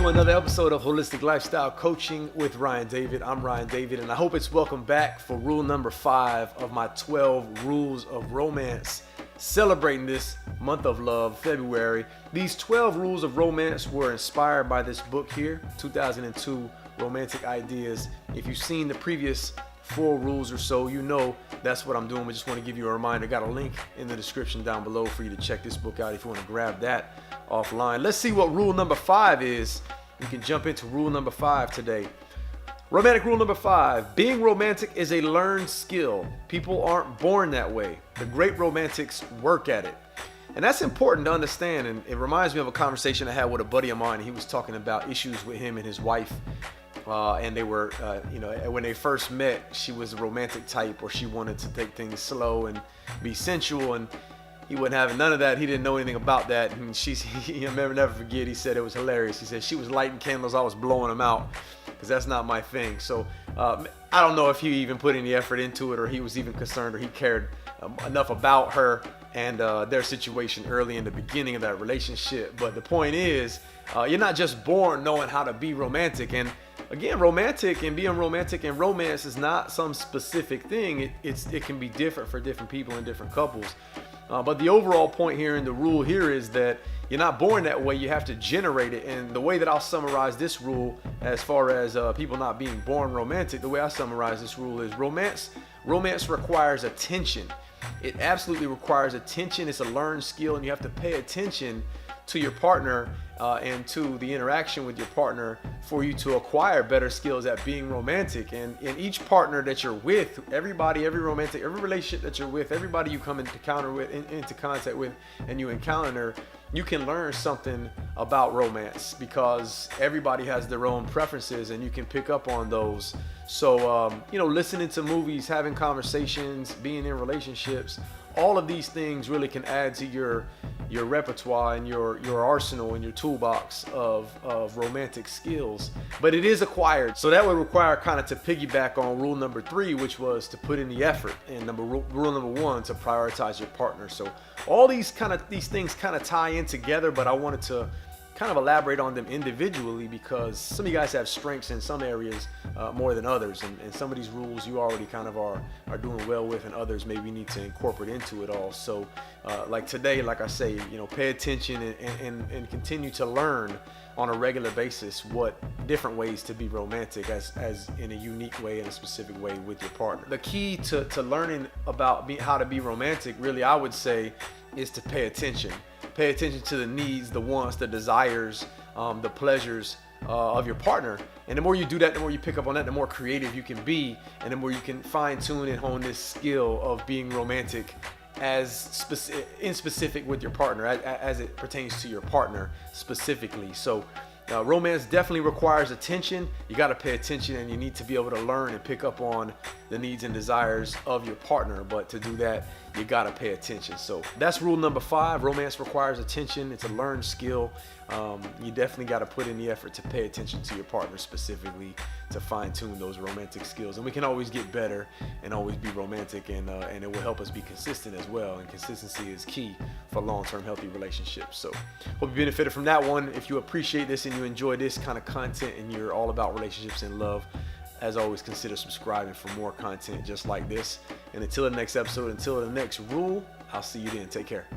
to another episode of Holistic Lifestyle Coaching with Ryan David. I'm Ryan David, and I hope it's welcome back for rule number 5 of my 12 rules of romance, celebrating this month of love, February. These 12 rules of romance were inspired by this book here, 2002 Romantic Ideas. If you've seen the previous 4 rules or so, you know that's what I'm doing. I just want to give you a reminder. Got a link in the description down below for you to check this book out if you want to grab that offline. Let's see what rule number 5 is. We can jump into rule number 5 today. Romantic rule number 5. Being romantic is a learned skill. People aren't born that way. The great romantics work at it. And that's important to understand. And it reminds me of a conversation I had with a buddy of mine. He was talking about issues with him and his wife. And they were, when they first met, she was a romantic type, or she wanted to take things slow and be sensual, and he wasn't having none of that. He didn't know anything about that. And I'll never forget, he said it was hilarious. He said she was lighting candles, I was blowing them out, because that's not my thing. So I don't know if he even put any effort into it, or he was even concerned, or he cared enough about her and their situation early in the beginning of that relationship. But the point is, you're not just born knowing how to be romantic. And again, romantic and being romantic and romance is not some specific thing. It can be different for different people and different couples. But the overall point here and the rule here is that you're not born that way. You have to generate it. And the way that I'll summarize this rule, as far as people not being born romantic, the way I summarize this rule is romance requires attention. It absolutely requires attention. It's a learned skill, and you have to pay attention to your partner and to the interaction with your partner for you to acquire better skills at being romantic. And in each partner that you're with, every relationship that you're with, everybody you come into contact with and you encounter, you can learn something about romance, because everybody has their own preferences and you can pick up on those. So, listening to movies, having conversations, being in relationships, all of these things really can add to your repertoire and your arsenal and your toolbox of romantic skills. But it is acquired. So that would require kind of to piggyback on rule number 3, which was to put in the effort, and rule number 1, to prioritize your partner. So all these things kind of tie in together, but I wanted to kind of elaborate on them individually, because some of you guys have strengths in some areas more than others, and some of these rules you already kind of are doing well with, and others maybe need to incorporate into it all. So like today, like I say, pay attention and continue to learn on a regular basis what different ways to be romantic as in a unique way, in a specific way with your partner. The key to learning about how to be romantic, really, I would say, is to pay attention. Pay attention to the needs, the wants, the desires, the pleasures of your partner. And the more you do that, the more you pick up on that, the more creative you can be, and the more you can fine tune and hone this skill of being romantic in specific with your partner, as it pertains to your partner specifically. So romance definitely requires attention. You got to pay attention, and you need to be able to learn and pick up on the needs and desires of your partner. But to do that, you got to pay attention. So that's rule number 5. Romance requires attention. It's a learned skill. You definitely got to put in the effort to pay attention to your partner specifically, to fine tune those romantic skills. And we can always get better and always be romantic, and it will help us be consistent as well. And consistency is key for long-term healthy relationships. So hope you benefited from that one. If you appreciate this and you enjoy this kind of content and you're all about relationships and love, as always, consider subscribing for more content just like this. And until the next episode, until the next rule, I'll see you then. Take care.